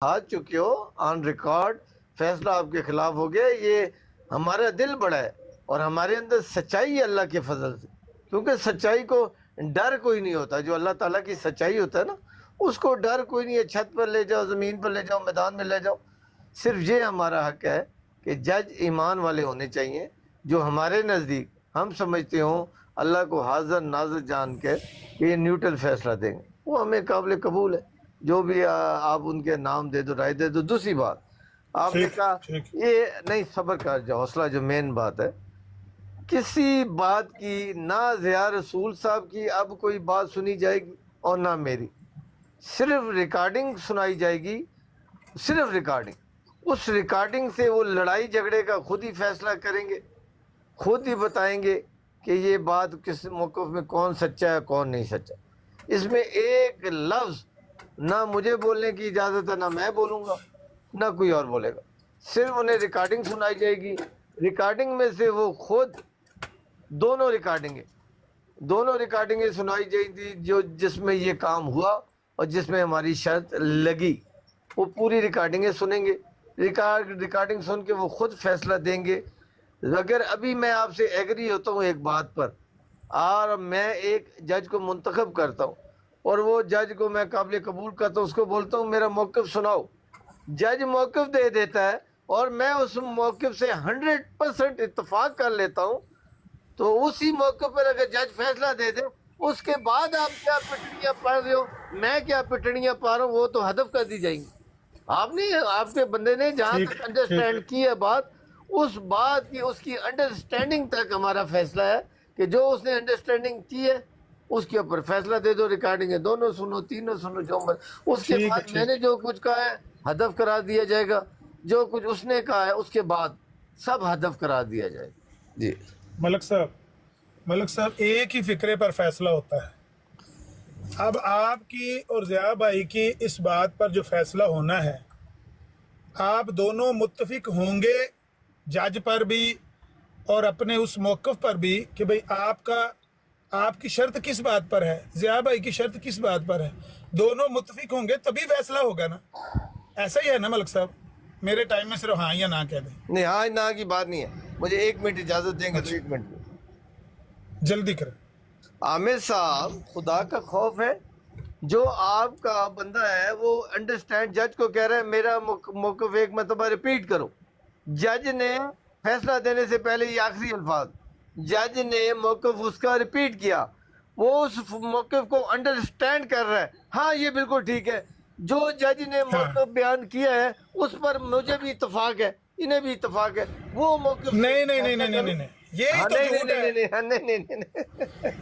ہار چکے ہو، on record فیصلہ آپ کے خلاف ہو گیا. یہ ہمارا دل بڑا ہے اور ہمارے اندر سچائی ہے اللہ کے فضل سے، کیونکہ سچائی کو ڈر کوئی نہیں ہوتا. جو اللہ تعالیٰ کی سچائی ہوتا ہے نا، اس کو ڈر کوئی نہیں ہے. چھت پر لے جاؤ، زمین پر لے جاؤ، میدان میں لے جاؤ. صرف یہ ہمارا حق ہے کہ جج ایمان والے ہونے چاہیے، جو ہمارے نزدیک ہم سمجھتے ہوں اللہ کو حاضر ناظر جان کے کہ یہ نیوٹرل فیصلہ دیں گے، وہ ہمیں قابل قبول ہے. جو بھی آپ ان کے نام دے دو، رائے دے دو. دوسری بات آپ نے ٹھیک کہا ٹھیک یہ نہیں، صبر کا جو حوصلہ، جو مین بات ہے، کسی بات کی نہ ضیاء رسول صاحب کی اب کوئی بات سنی جائے گی اور نہ میری. صرف ریکارڈنگ سنائی جائے گی، صرف ریکارڈنگ. اس ریکارڈنگ سے وہ لڑائی جھگڑے کا خود ہی فیصلہ کریں گے، خود ہی بتائیں گے کہ یہ بات کس موقف میں کون سچا ہے کون نہیں سچا. اس میں ایک لفظ نہ مجھے بولنے کی اجازت ہے، نہ میں بولوں گا، نہ کوئی اور بولے گا. صرف انہیں ریکارڈنگ سنائی جائے گی. ریکارڈنگ میں سے وہ خود دونوں ریکارڈنگیں سنائی جائیں گی جس میں یہ کام ہوا اور جس میں ہماری شرط لگی. وہ پوری ریکارڈنگیں سنیں گے. ریکارڈنگ سن کے وہ خود فیصلہ دیں گے. اگر ابھی میں آپ سے ایگری ہوتا ہوں ایک بات پر اور میں ایک جج کو منتخب کرتا ہوں اور وہ جج کو میں قابل قبول کرتا ہوں، اس کو بولتا ہوں میرا موقف سناؤ، جج موقف دے دیتا ہے اور میں اس موقف سے 100% اتفاق کر لیتا ہوں، تو اسی موقع پر اگر جج فیصلہ دے دے، اس کے بعد آپ کیا پٹڑیاں پڑھ رہے ہو، میں کیا پٹڑیاں پا رہا ہوں، وہ تو ہدف کر دی جائیں گی. آپ نے، آپ کے بندے نے جہاں ٹھیک تک ٹھیک انڈرسٹینڈ کی ہے بات، اس بات کی، اس کی انڈرسٹینڈنگ تک ہمارا فیصلہ ہے کہ جو اس نے انڈرسٹینڈنگ کی ہے اس کے اوپر فیصلہ دے دو. ریکارڈنگ ہے، دونوں سنو، تینوں سنو، جو اس کے ٹھیک ہے بعد میں ٹھیک نے جو کچھ کہا ہے ہدف قرار دیا جائے گا، جو کچھ اس نے کہا ہے اس کے بعد سب ہدف قرار دیا جائے گا. جی ملک صاحب ایک ہی فکرے پر فیصلہ ہوتا ہے. اب آپ کی اور ضیاء بھائی کی اس بات پر جو فیصلہ ہونا ہے، آپ دونوں متفق ہوں گے جج پر بھی اور اپنے اس موقف پر بھی کہ بھئی آپ کی شرط کس بات پر ہے، ضیاء بھائی کی شرط کس بات پر ہے. دونوں متفق ہوں گے تبھی فیصلہ ہوگا نا. ایسا ہی ہے نا ملک صاحب؟ میرے ٹائم میں صرف ہاں یا نہ کہہ دیں. نہیں، ہاں نہ کی بات نہیں ہے. مجھے 1 منٹ اجازت دیں گے تو اچھا 1 منٹ میں. جلدی کریں. عامر صاحب، خدا کا خوف ہے. جو آپ کا بندہ ہے وہ انڈرسٹینڈ جج کو کہہ رہا ہے میرا موقف ایک مرتبہ ریپیٹ کرو. جج نے فیصلہ دینے سے پہلے یہ آخری الفاظ، جج نے موقف اس کا ریپیٹ کیا، وہ اس موقف کو انڈرسٹینڈ کر رہا ہے. ہاں یہ بالکل ٹھیک ہے. جو جج نے ہاں موقف بیان کیا ہے اس پر مجھے بھی اتفاق ہے، انہیں بھی اتفاق ہے، وہ موقف سے نہیں نہیں نہیں فیصلہ نہیں نہیں کرو. نہیں نہیں. یہی ہاں تو نہیں نہیں جھوٹ نہیں ہے. نہیں نہیں، ہاں نہیں نہیں نہیں نہیں.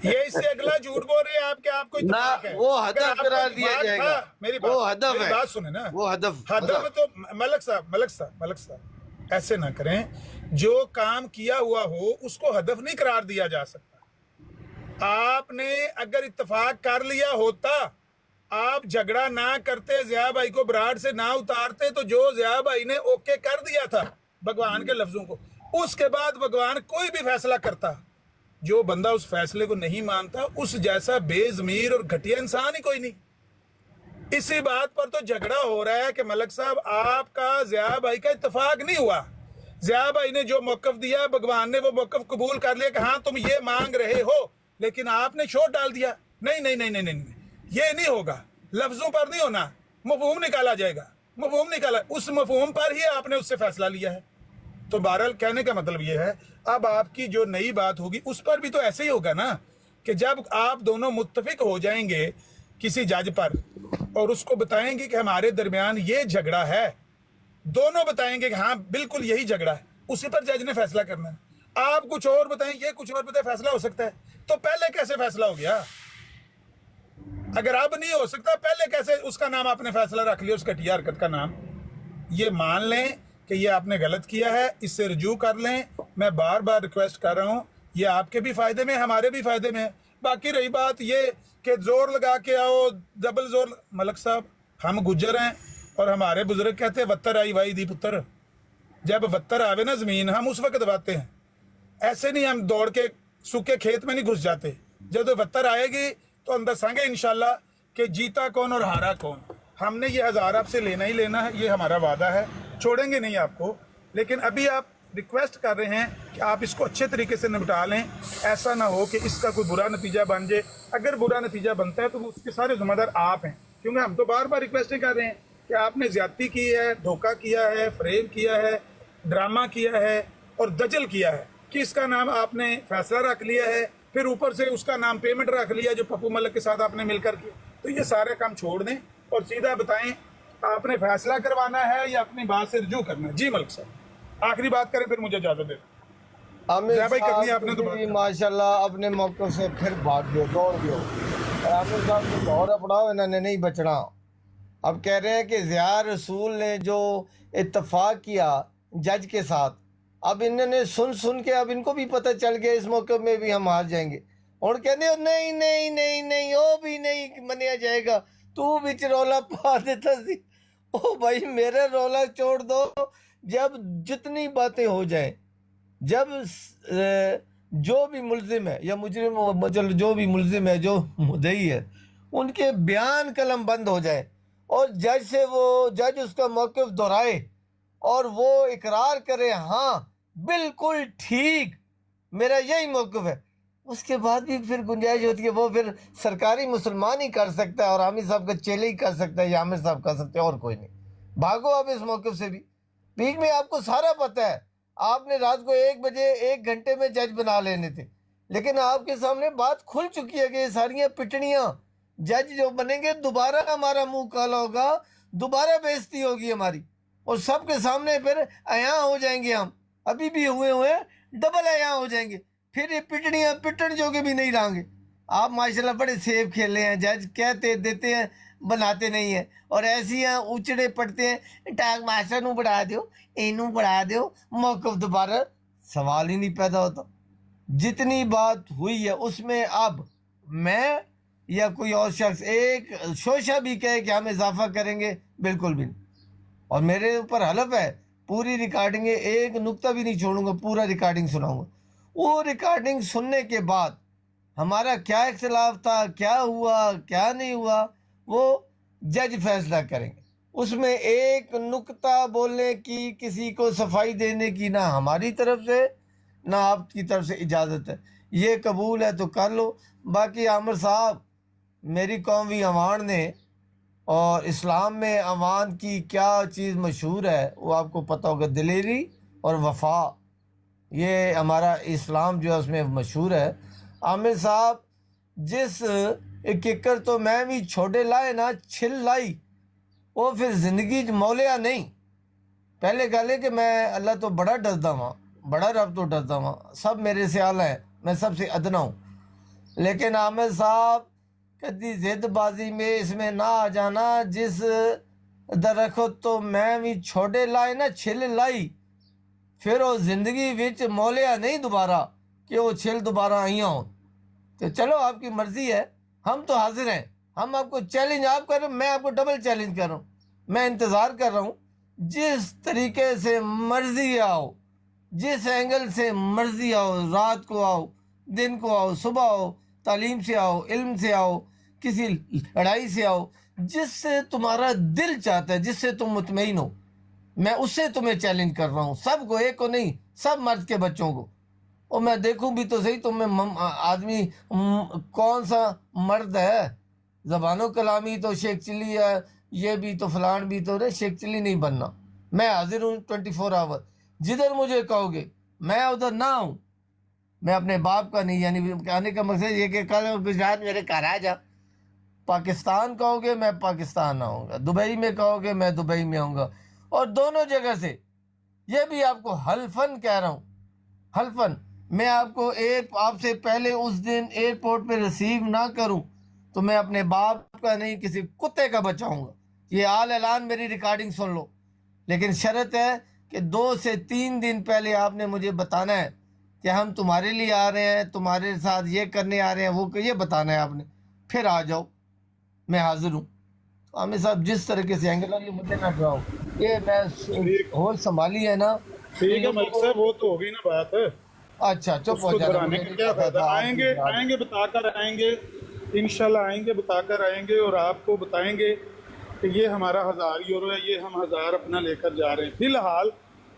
یہ اس سے اگلا جھوٹ بول رہے ہیں آپ کہ آپ کو نہ اتفاق ہے. وہ اگر ہدف آپ کو قرار دیا اتفاق جائے تھا، گا، میری وہ ہدف ہے، بات سنیں نا. وہ ہدف ہدف تو ملک صاحب ایسے نہ کریں. جو کام کیا ہوا ہو اس کو ہدف نہیں قرار دیا جا سکتا. آپ نے اگر اتفاق کر لیا ہوتا، آپ جھگڑا نہ کرتے، ضیاء بھائی کو براڈ سے نہ اتارتے، تو جو ضیاء بھائی نے اوکے کر دیا تھا بھگوان کے لفظوں کو، اس کے بعد بھگوان کوئی بھی فیصلہ کرتا، جو بندہ اس فیصلے کو نہیں مانتا اس جیسا بے ضمیر اور گھٹیا انسان ہی کوئی نہیں. اسی بات پر تو جھگڑا ہو رہا ہے کہ ملک صاحب آپ کا ضیاء بھائی کا اتفاق نہیں ہوا. ضیاء بھائی نے جو موقف دیا، بھگوان نے وہ موقف قبول کر لیا کہ ہاں تم یہ مانگ رہے ہو، لیکن آپ نے چھوڑ ڈال دیا. نہیں نہیں نہیں نہیں نہیں، یہ نہیں ہوگا. لفظوں پر نہیں ہونا، مفہوم نکالا جائے گا. مفہوم نکالا، اس مفہوم پر ہی آپ نے اس سے فیصلہ لیا ہے. تو بہرحال کہنے کا مطلب یہ ہے، اب آپ کی جو نئی بات ہوگی اس پر بھی تو ایسے ہی ہوگا نا کہ جب آپ دونوں متفق ہو جائیں گے کسی جج پر اور اس کو بتائیں گے کہ ہمارے درمیان یہ جھگڑا ہے، دونوں بتائیں گے کہ ہاں بالکل یہی جھگڑا ہے، اسی پر جج نے فیصلہ کرنا ہے. آپ کچھ اور بتائیں، یہ کچھ اور بتائیں، فیصلہ ہو سکتا ہے. تو پہلے کیسے فیصلہ ہو گیا؟ اگر اب نہیں ہو سکتا پہلے کیسے اس کا نام آپ نے فیصلہ رکھ لیا، اس کٹیا حرکت کا نام؟ یہ مان لیں کہ یہ آپ نے غلط کیا ہے، اس سے رجوع کر لیں. میں بار بار ریکویسٹ کر رہا ہوں، یہ آپ کے بھی فائدے میں، ہمارے بھی فائدے میں ہے. باقی رہی بات یہ کہ زور لگا کے آؤ، ڈبل زور، ملک صاحب ہم گجر ہیں اور ہمارے بزرگ کہتے ہیں وتر آئی وائی دی پتر. جب وتر آوے نا زمین ہم اس وقت دباتے ہیں. ایسے نہیں ہم دوڑ کے سوکھے کھیت میں نہیں گھس جاتے. جب وتر آئے گی تو اندر سنگے انشاءاللہ کہ جیتا کون اور ہارا کون. ہم نے یہ 1000 آپ سے لینا ہی لینا ہے, یہ ہمارا وعدہ ہے, چھوڑیں گے نہیں آپ کو. لیکن ابھی آپ ریکویسٹ کر رہے ہیں کہ آپ اس کو اچھے طریقے سے نپٹا لیں, ایسا نہ ہو کہ اس کا کوئی برا نتیجہ بن جائے. اگر برا نتیجہ بنتا ہے تو اس کے سارے ذمہ دار آپ ہیں, کیونکہ ہم تو بار بار ریکویسٹیں کر رہے ہیں کہ آپ نے زیادتی کی ہے, دھوکہ کیا ہے, فریب کیا ہے, ڈرامہ کیا ہے اور دجل کیا ہے کہ اس کا نام آپ نے فیصلہ رکھ لیا ہے, پھر اوپر سے اس کا نام پیمنٹ رکھ لیا جو پپو ملک کے ساتھ آپ نے مل کر کیا. تو یہ سارے کام چھوڑ دیں اور سیدھا بتائیں آپ نے فیصلہ کروانا ہے یا اپنی بات سے رجوع کرنا ہے. جی ملک صاحب آخری بات کریں پھر مجھے اجازت دیں. عامر بھائی کرنی ہے آپ صاحب نے تو بات بھی کرنی. ماشاءاللہ اپنے موقع سے پھر بھاگ گئے, دوڑ گئے. اور عامر صاحب کو دور اپڑاؤ, انہوں نے نہیں بچنا. اب کہہ رہے ہیں کہ ضیاء رسول نے جو اتفاق کیا جج کے ساتھ, اب انہوں نے سن کے اب ان کو بھی پتہ چل گیا اس موقع میں بھی ہم ہار جائیں گے. اور کہتے ہیں نہیں نہیں نہیں نہیں وہ بھی نہیں منیا جائے گا, تو بچ رولا پا دیتا سی. او بھائی میرے رولا چھوڑ دو, جب جتنی باتیں ہو جائیں, جب جو بھی ملزم ہے یا مجرم جو بھی ملزم ہے جو مدعی ہے ان کے بیان قلم بند ہو جائے اور جج اس کا موقف دہرائے اور وہ اقرار کرے ہاں بالکل ٹھیک میرا یہی موقف ہے, اس کے بعد بھی پھر گنجائش ہوتی ہے وہ پھر سرکاری مسلمان ہی کر سکتا ہے اور عامر صاحب کا چیلے ہی کر سکتا ہے یا عامر صاحب کر سکتے ہیں اور کوئی نہیں. بھاگو آپ اس موقف سے بھی. بیچ میں آپ کو سارا پتہ ہے, آپ نے رات کو 1 بجے 1 گھنٹے میں جج بنا لینے تھے, لیکن آپ کے سامنے بات کھل چکی ہے کہ یہ ساریاں پٹنیاں جج جو بنیں گے دوبارہ ہمارا منہ کالا ہوگا, دوبارہ بےعزتی ہوگی ہماری اور سب کے سامنے پھر عیاں ہو جائیں گے. ہم ابھی بھی ہوئے ڈبل عیاں ہو جائیں گے, پھر یہ پٹنیاں پٹن جو کہ بھی نہیں رہیں گے. آپ ماشاءاللہ بڑے سیب کھیلے ہیں, جج کہتے دیتے ہیں بناتے نہیں ہیں, اور ایسی ہیں اچڑے پڑتے ہیں ٹاگ ماسٹر نو بڑھا دیو اینو بڑھا دیو, موقف دوبارہ سوال ہی نہیں پیدا ہوتا. جتنی بات ہوئی ہے اس میں اب میں یا کوئی اور شخص ایک شوشہ بھی کہے کہ ہم اضافہ کریں گے, بالکل بھی نہیں. اور میرے اوپر حلف ہے پوری ریکارڈنگ ایک نقطہ بھی نہیں چھوڑوں گا, پورا ریکارڈنگ سناؤں گا. وہ ریکارڈنگ سننے کے بعد ہمارا کیا اختلاف تھا, کیا ہوا کیا نہیں ہوا, وہ جج فیصلہ کریں گے. اس میں ایک نقطہ بولنے کی, کسی کو صفائی دینے کی نہ ہماری طرف سے نہ آپ کی طرف سے اجازت ہے. یہ قبول ہے تو کر لو. باقی عامر صاحب میری قومی عوام نے اور اسلام میں عوام کی کیا چیز مشہور ہے وہ آپ کو پتہ ہوگا, دلیری اور وفا. یہ ہمارا اسلام جو ہے اس میں مشہور ہے. عامر صاحب جس ککر تو میں بھی چھوٹے لائے نا چھل لائی, وہ پھر زندگی مولیا نہیں. پہلے گالے کہ میں اللہ تو بڑا ڈردا ہوں, بڑا رب تو ڈردا ہوں, سب میرے سے اعلیٰ ہیں, میں سب سے ادنا ہوں. لیکن عامر صاحب کدی زد بازی میں اس میں نہ آ جانا, جس درخت تو میں بھی چھوٹے لائے نا چھل لائی, پھر وہ زندگی وچ مولیا نہیں دوبارہ کہ وہ چھل دوبارہ آئیاں ہوں. تو چلو آپ کی مرضی ہے, ہم تو حاضر ہیں. ہم آپ کو چیلنج آپ کر رہے ہیں, میں آپ کو ڈبل چیلنج کر رہا ہوں. میں انتظار کر رہا ہوں, جس طریقے سے مرضی آؤ, جس اینگل سے مرضی آؤ, رات کو آؤ, دن کو آؤ, صبح آؤ, تعلیم سے آؤ, علم سے آؤ, کسی لڑائی سے آؤ, جس سے تمہارا دل چاہتا ہے, جس سے تم مطمئن ہو, میں اس سے تمہیں چیلنج کر رہا ہوں. سب کو, ایک کو نہیں, سب مرد کے بچوں کو. اور میں دیکھوں بھی تو صحیح تم میں آدمی کون سا مرد ہے. زبان و کلامی تو شیخ چلی ہے, یہ بھی تو فلان بھی تو, رہے شیخ چلی نہیں بننا. میں حاضر ہوں 24 آور, جدھر مجھے کہو گے میں ادھر نہ ہوں. میں اپنے باپ کا نہیں, یعنی کہنے کا مقصد یہ کہ کل گجرات میرے گھر آ جا. پاکستان کہو گے میں پاکستان آؤں گا, دبئی میں کہو گے میں دبئی میں آؤں گا, اور دونوں جگہ سے. یہ بھی آپ کو حلفاً کہہ رہا ہوں, حلفاً میں آپ کو آپ سے پہلے اس دن ایئرپورٹ پہ ریسیو نہ کروں تو میں اپنے باپ کا نہیں کسی کتے کا بچاؤں گا. یہ اعلان میری ریکارڈنگ سن لو. لیکن شرط ہے کہ 2 سے 3 دن پہلے آپ نے مجھے بتانا ہے کہ ہم تمہارے لیے آ رہے ہیں, تمہارے ساتھ یہ کرنے آ رہے ہیں, وہ یہ بتانا ہے آپ نے, پھر آ جاؤ, میں حاضر ہوں. عامر صاحب جس طریقے سے اینگل والی مجھے نہ ڈراؤ, یہ میں ہول سنبھالی ہے نا. ٹھیک ہے ملک صاحب, وہ تو ہوگی نا بات. اچھا چپ اس ہو کو جانا, گھبرانے کا کیا فائدہ. آئیں گے بتا کر آئیں گے, انشاءاللہ آئیں گے بتا کر آئیں گے, اور آپ کو بتائیں گے کہ یہ ہمارا 1000 یورو ہے، یہ ہم 1000 اپنا لے کر جا رہے ہیں. فی الحال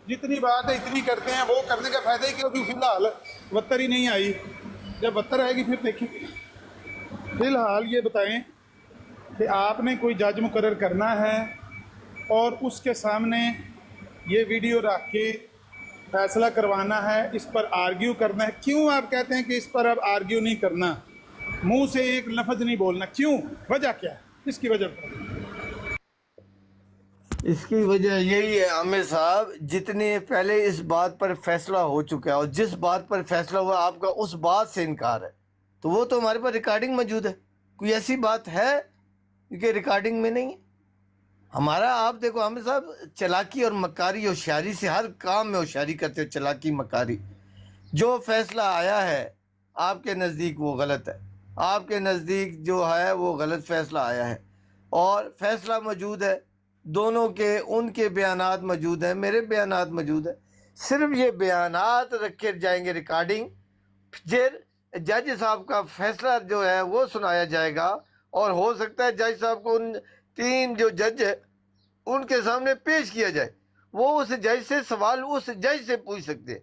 جتنی بات ہے اتنی کرتے ہیں، وہ کرنے کا فائدہ ہی کیونکہ فی الحال وتر ہی نہیں آئی. جب وتر آئے گی پھر دیکھیں گے. فی الحال یہ بتائیں کہ آپ نے کوئی جج مقرر کرنا ہے اور اس کے سامنے یہ ویڈیو رکھ کے فیصلہ کروانا ہے، اس پر آرگیو کرنا ہے. کیوں آپ کہتے ہیں کہ اس پر اب آرگیو نہیں کرنا، منہ سے ایک لفظ نہیں بولنا؟ کیوں؟ وجہ کیا ہے اس کی وجہ پر؟ اس کی وجہ یہی ہے عامر صاحب، جتنے پہلے اس بات پر فیصلہ ہو چکا ہے اور جس بات پر فیصلہ ہوا آپ کا اس بات سے انکار ہے، تو وہ تو ہمارے پاس ریکارڈنگ موجود ہے. کوئی ایسی بات ہے کہ ریکارڈنگ میں نہیں ہے؟ ہمارا آپ دیکھو عامر صاحب، چلاکی اور مکاری ہوشیاری سے ہر کام میں ہوشیاری کرتے ہو، چلاکی مکاری. جو فیصلہ آیا ہے آپ کے نزدیک وہ غلط ہے، آپ کے نزدیک جو ہے وہ غلط فیصلہ آیا ہے، اور فیصلہ موجود ہے دونوں کے، ان کے بیانات موجود ہیں، میرے بیانات موجود ہیں. صرف یہ بیانات رکھے جائیں گے ریکارڈنگ، پھر جج صاحب کا فیصلہ جو ہے وہ سنایا جائے گا، اور ہو سکتا ہے جج صاحب کو ان 3 جو جج ہے ان کے سامنے پیش کیا جائے. وہ اس جج سے سوال اس جج سے پوچھ سکتے ہیں،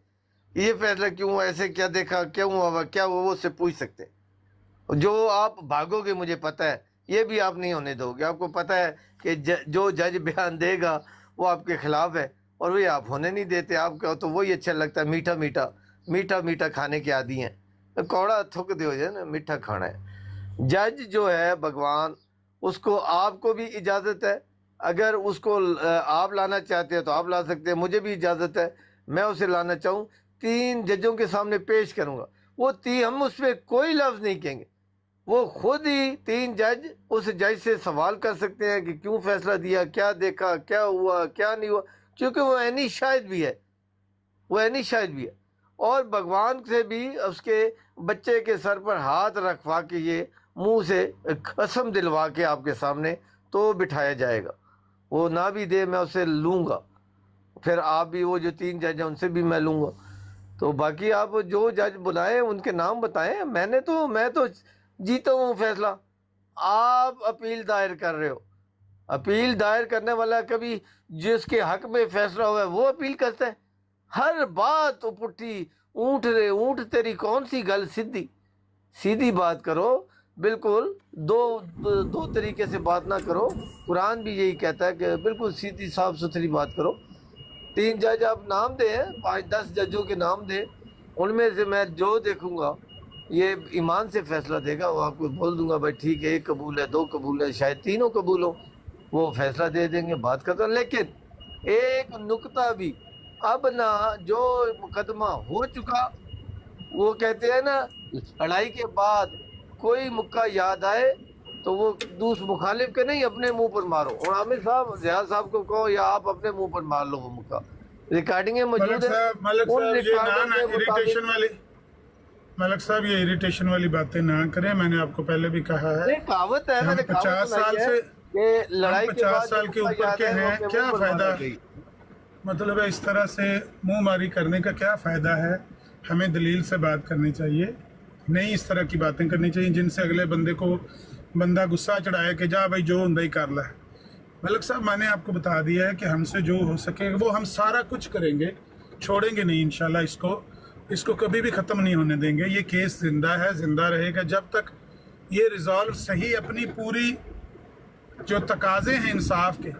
یہ فیصلہ کیوں ایسے، کیا دیکھا، کیوں ہوا، کیا وہ اس سے پوچھ سکتے ہیں. جو آپ بھاگو گے مجھے پتہ ہے، یہ بھی آپ نہیں ہونے دو گے. آپ کو پتہ ہے کہ جو جج بیان دے گا وہ آپ کے خلاف ہے، اور وہ آپ ہونے نہیں دیتے. آپ کا تو وہی اچھا لگتا ہے، میٹھا میٹھا میٹھا میٹھا کھانے کے عادی ہیں. کوڑا تھک دے ہو جائے نا، میٹھا کھانا ہے. جج جو ہے بھگوان، اس کو آپ کو بھی اجازت ہے، اگر اس کو آپ لانا چاہتے ہیں تو آپ لا سکتے ہیں. مجھے بھی اجازت ہے، میں اسے لانا چاہوں 3 ججوں کے سامنے پیش کروں گا. وہ ہم اس پہ کوئی لفظ نہیں کہیں گے، وہ خود ہی 3 جج اس جج سے سوال کر سکتے ہیں کہ کیوں فیصلہ دیا، کیا دیکھا، کیا ہوا، کیا نہیں ہوا، کیونکہ وہ عینی شاہد بھی ہے، وہ عینی شاہد بھی ہے. اور بھگوان سے بھی اس کے بچے کے سر پر ہاتھ رکھوا کے یہ منہ سے قسم دلوا کے آپ کے سامنے تو بٹھایا جائے گا. وہ نہ بھی دے میں اسے لوں گا، پھر آپ بھی وہ جو 3 جج ہیں ان سے بھی میں لوں گا. تو باقی آپ جو جج بلائیں ان کے نام بتائیں. میں تو جیتا ہوں فیصلہ. آپ اپیل دائر کر رہے ہو، اپیل دائر کرنے والا کبھی جس کے حق میں فیصلہ ہوا ہے وہ اپیل کرتا ہے. ہر بات پٹھی اونٹ رے اونٹ، تیری کون سی گل سیدھی، سیدھی بات کرو. بالکل دو طریقے سے بات نہ کرو. قرآن بھی یہی کہتا ہے کہ بالکل سیدھی صاف ستھری بات کرو. 3 جج آپ نام دیں، 5-10 ججوں کے نام دیں، ان میں سے میں جو دیکھوں گا یہ ایمان سے فیصلہ دے گا، وہ آپ کو بول دوں گا بھائی ٹھیک ہے، 1 قبول ہے، 2 قبول ہے، شاید 3 قبول ہو، وہ فیصلہ دے دیں گے، بات کرتا. لیکن ایک نکتہ بھی اب نہ، جو مقدمہ ہو چکا، وہ کہتے ہیں نا لڑائی کے بعد کوئی مکہ یاد آئے تو وہ مخالف کے نہیں اپنے منہ پر مارو. اور عامر صاحب زیاد صاحب کو کہو یا آپ اپنے منہ پر مار لو وہ مکہ. ریکارڈنگیں موجود ہیں، ملک ان صاحب یہ ریکارڈنگ کے اریٹیشن مطابق. والی، ملک صاحب یہ اریٹیشن والی باتیں نہ کریں. میں نے آپ کو پہلے بھی کہا ہے نہیں، کہاوت ہے، کہ میں ہم نے 50 کہاوت سال سنائی ہے سے کہ لڑائی ہم کے 50 بعد سال کے اوپر کے ہیں، کیا فائدہ؟ مطلب ہے اس طرح سے منہ ماری کرنے کا کیا فائدہ ہے؟ ہمیں دلیل سے بات کرنی چاہیے، نہیں اس طرح کی باتیں کرنی چاہیے جن سے اگلے بندہ غصہ چڑھائے کہ جا بھائی جو ہوں ہی کر لے. ملک صاحب میں نے آپ کو بتا دیا ہے کہ ہم سے جو ہو سکے وہ ہم سارا کچھ کریں گے، چھوڑیں گے نہیں انشاءاللہ. اس کو کبھی بھی ختم نہیں ہونے دیں گے. یہ کیس زندہ ہے، زندہ رہے گا جب تک یہ ریزالو صحیح اپنی پوری جو تقاضے ہیں انصاف کے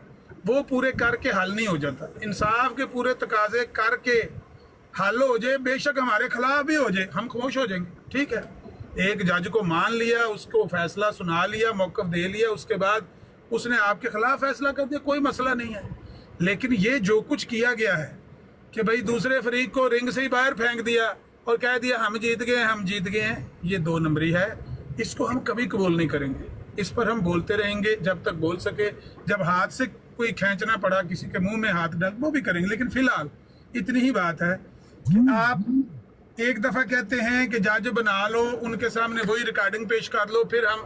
وہ پورے کر کے حل نہیں ہو جاتا. انصاف کے پورے تقاضے کر کے حل ہو جائے، بے شک ہمارے خلاف بھی ہو جائے، ہم خوش ہو جائیں گے. ٹھیک ہے، ایک جج کو مان لیا، اس کو فیصلہ سنا لیا، موقف دے لیا، اس کے بعد اس نے آپ کے خلاف فیصلہ کر دیا، کوئی مسئلہ نہیں ہے. لیکن یہ جو کچھ کیا گیا ہے کہ بھائی دوسرے فریق کو رنگ سے ہی باہر پھینک دیا اور کہہ دیا ہم جیت گئے ہیں، یہ 2 نمبری ہے. اس کو ہم کبھی قبول نہیں کریں گے. اس پر ہم بولتے رہیں گے جب تک بول سکے. جب ہاتھ سے کوئی کھینچنا پڑا، کسی کے منہ میں ہاتھ ڈال، وہ بھی کریں گے. لیکن فی الحال اتنی ہی بات ہے کہ آپ ایک دفعہ کہتے ہیں کہ جج بنا لو، ان کے سامنے وہی ریکارڈنگ پیش کر لو، پھر ہم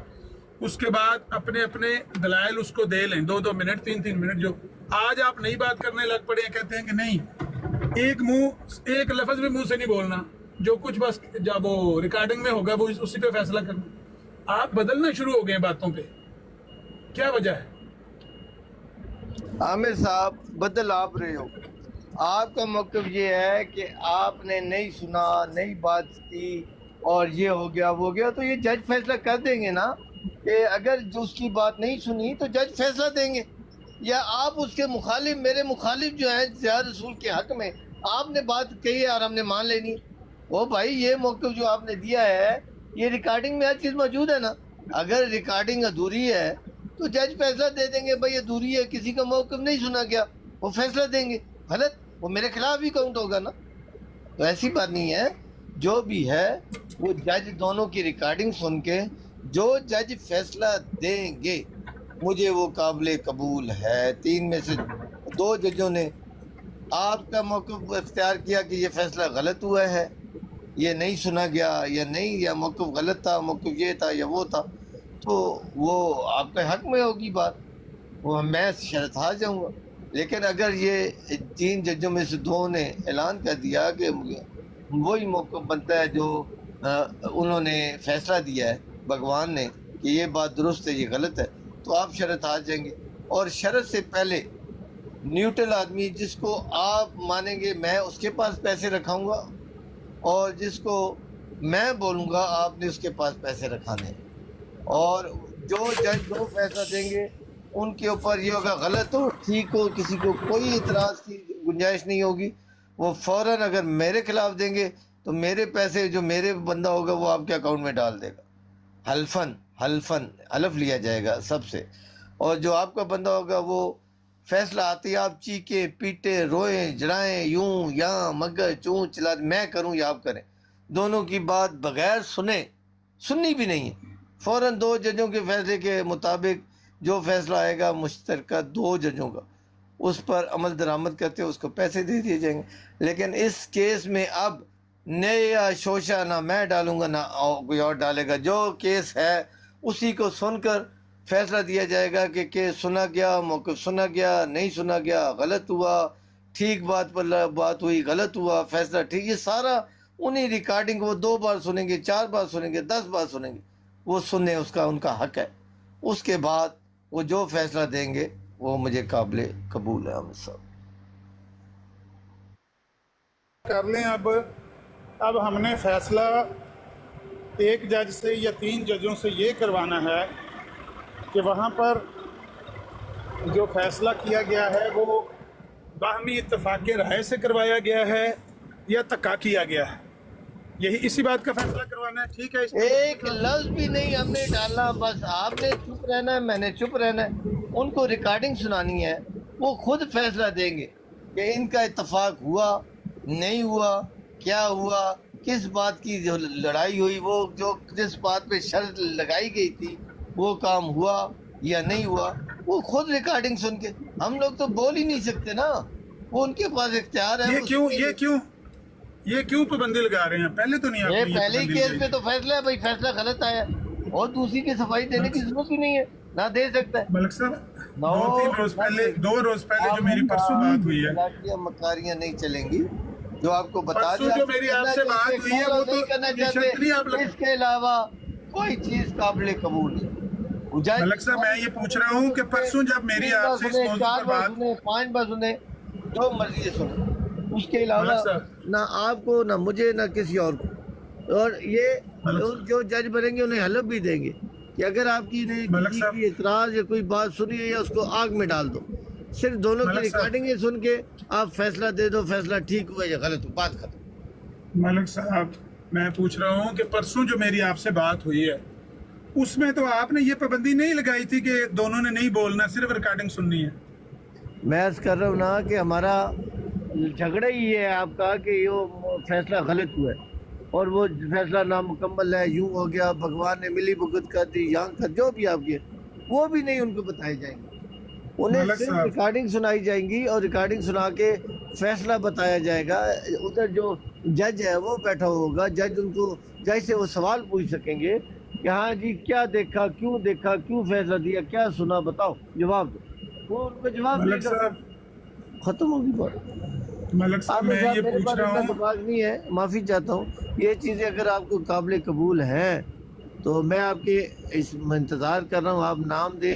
اس کے بعد اپنے دلائل اس کو دے لیں 2-2 منٹ 3-3 منٹ. جو آج آپ نئی بات کرنے لگ پڑے ہیں، کہتے ہیں کہ نہیں ایک لفظ بھی منہ سے نہیں بولنا، جو کچھ بس جب وہ ریکارڈنگ میں ہوگا وہ اسی پہ فیصلہ کرنا. آپ بدلنا شروع ہو گئے ہیں باتوں پہ، کیا وجہ ہے؟ عامر صاحب بدل آپ رہے ہو. آپ کا موقف یہ ہے کہ آپ نے نہیں سنا, نہیں بات کی اور یہ ہو گیا وہ گیا, تو یہ جج فیصلہ کر دیں گے نا کہ اگر جو اس کی بات نہیں سنی تو جج فیصلہ دیں گے, یا آپ اس کے مخالف, میرے مخالف جو ہیں زیادہ رسول کے حق میں آپ نے بات کہی ہے اور ہم نے مان لینی. وہ بھائی یہ موقف جو آپ نے دیا ہے یہ ریکارڈنگ میں ہر چیز موجود ہے نا. اگر ریکارڈنگ ادھوری ہے تو جج فیصلہ دے دیں گے, بھائی ادھوری ہے, کسی کا موقف نہیں سنا گیا, وہ فیصلہ دیں گے. غلط, وہ میرے خلاف ہی کاؤنٹ ہوگا نا. تو ایسی بات نہیں ہے, جو بھی ہے وہ جج دونوں کی ریکارڈنگ سن کے جو جج فیصلہ دیں گے مجھے وہ قابل قبول ہے. 3 میں سے 2 ججوں نے آپ کا موقف اختیار کیا کہ یہ فیصلہ غلط ہوا ہے, یہ نہیں سنا گیا یا نہیں, یا موقف غلط تھا, موقف یہ تھا یا وہ تھا, تو وہ آپ کے حق میں ہوگی بات, وہ میں شرط ہار جاؤں گا. لیکن اگر یہ 3 ججوں میں سے 2 نے اعلان کر دیا کہ وہی موقف بنتا ہے جو انہوں نے فیصلہ دیا ہے بھگوان نے کہ یہ بات درست ہے یہ غلط ہے, تو آپ شرط ہار جائیں گے. اور شرط سے پہلے نیوٹرل آدمی جس کو آپ مانیں گے میں اس کے پاس پیسے رکھاؤں گا, اور جس کو میں بولوں گا آپ نے اس کے پاس پیسے رکھانے, اور جو جج جو فیصلہ دیں گے ان کے اوپر یہ ہوگا غلط ہو ٹھیک ہو, کسی کو کوئی اعتراض کی گنجائش نہیں ہوگی. وہ فوراً اگر میرے خلاف دیں گے تو میرے پیسے جو میرے بندہ ہوگا وہ آپ کے اکاؤنٹ میں ڈال دے گا, حلف لیا جائے گا سب سے, اور جو آپ کا بندہ ہوگا وہ فیصلہ آتے ہی آپ چیخیں پیٹیں روئیں جڑائیں یوں یاں مگر چوں چلا, میں کروں یا آپ کریں, دونوں کی بات بغیر سننی بھی نہیں ہے. فوراً 2 ججوں کے فیصلے کے مطابق جو فیصلہ آئے گا مشترکہ 2 ججوں کا, اس پر عمل درآمد کرتے اس کو پیسے دے دیے جائیں گے. لیکن اس کیس میں اب نیا شوشہ نہ میں ڈالوں گا نہ کوئی اور ڈالے گا. جو کیس ہے اسی کو سن کر فیصلہ دیا جائے گا کہ کیس سنا گیا, موقف سنا گیا, نہیں سنا گیا, غلط ہوا, ٹھیک بات پر بات ہوئی, غلط ہوا, فیصلہ ٹھیک. یہ سارا انہی ریکارڈنگ وہ 2 بار سنیں گے, 4 بار سنیں گے, 10 بار سنیں گے, وہ سنیں اس کا ان کا حق ہے. اس کے بعد وہ جو فیصلہ دیں گے وہ مجھے قابل قبول ہے. عامر صاحب کر لیں. اب ہم نے فیصلہ 1 جج سے یا 3 ججوں سے یہ کروانا ہے کہ وہاں پر جو فیصلہ کیا گیا ہے وہ باہمی اتفاق رائے سے کروایا گیا ہے یا تکا کیا گیا ہے, یہی اسی بات کا فیصلہ کروانا ہے. ٹھیک ہے, اس ایک لفظ بھی نہیں ہم نے ڈالنا, بس آپ نے چپ رہنا ہے, میں نے چپ رہنا ہے. ان کو ریکارڈنگ سنانی ہے, وہ خود فیصلہ دیں گے کہ ان کا اتفاق ہوا نہیں ہوا, کیا ہوا, کس بات کی جو لڑائی ہوئی, وہ جو جس بات پہ شرط لگائی گئی تھی وہ کام ہوا یا نہیں ہوا, وہ خود ریکارڈنگ سن کے. ہم لوگ تو بول ہی نہیں سکتے نا, وہ ان کے پاس اختیار ہے. یہ کیوں پابندی لگا رہے ہیں؟ پہلے تو نہیں, یہ پہلے ہی کیس میں تو فیصلہ ہے بھائی, فیصلہ غلط آیا اور دوسری کی صفائی دینے کی ضرورت ہی نہیں ہے, نہ دے سکتا ہے. ملک صاحب 2 روز پہلے جو میری پرسوں بات ہوئی ہے, مکاریاں نہیں چلیں گی جو آپ کو بتا پرسوں جو میری آپ سے بات ہوئی ہے وہ تو کرنا یہ شرط نہیں آپ چاہتے, اس کے علاوہ کوئی چیز قابل قبول نہیں. ملک صاحب میں یہ پوچھ رہا ہوں کہ پرسوں جب میری آپ سے اس موضوع پر بات 5 بار سنے, جو مرضی سنے, اس کے علاوہ نہ آپ کو نہ مجھے نہ کسی اور کو. اور یہ جو جج بنیں گے انہیں حلف بھی دیں گے کہ اگر آپ کی کسی کی اعتراض یا کوئی بات سنی ہے یا اس کو آگ میں ڈال دو, صرف دونوں کی ریکارڈنگیں سن کے آپ فیصلہ دے دو, فیصلہ ٹھیک ہوا یا غلط ہوا, بات ختم. ملک صاحب میں پوچھ رہا ہوں کہ پرسوں جو میری آپ سے بات ہوئی ہے اس میں تو آپ نے یہ پابندی نہیں لگائی تھی کہ دونوں نے نہیں بولنا, صرف ریکارڈنگ سننی ہے. میں عرض کر رہا ہوں نا کہ ہمارا جھگڑا ہی ہے آپ کا کہ یہ فیصلہ غلط ہوا ہے اور وہ فیصلہ نامکمل ہے, یوں ہو گیا, بھگوان نے ملی بھگت کر دی, یہاں کا جو بھی آپ کے وہ بھی نہیں ان کو بتائے جائیں گے. انہیں صرف ریکارڈنگ سنائی جائیں گی اور ریکارڈنگ سنا کے فیصلہ بتایا جائے گا. ادھر جو جج ہے وہ بیٹھا ہوگا, جج ان کو جج سے وہ سوال پوچھ سکیں گے کہ ہاں جی کیا دیکھا, کیوں فیصلہ دیا, کیا سنا, بتاؤ, جواب دو. وہ ان کو جواب دے گا, ختم ہوگی بات. ملک صاحب میں یہ پوچھ رہا ہوں, دماغ نہیں ہے, معافی چاہتا ہوں. یہ چیزیں اگر آپ کو قابل قبول ہیں تو میں آپ کے اس میں انتظار کر رہا ہوں, آپ نام دیں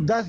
10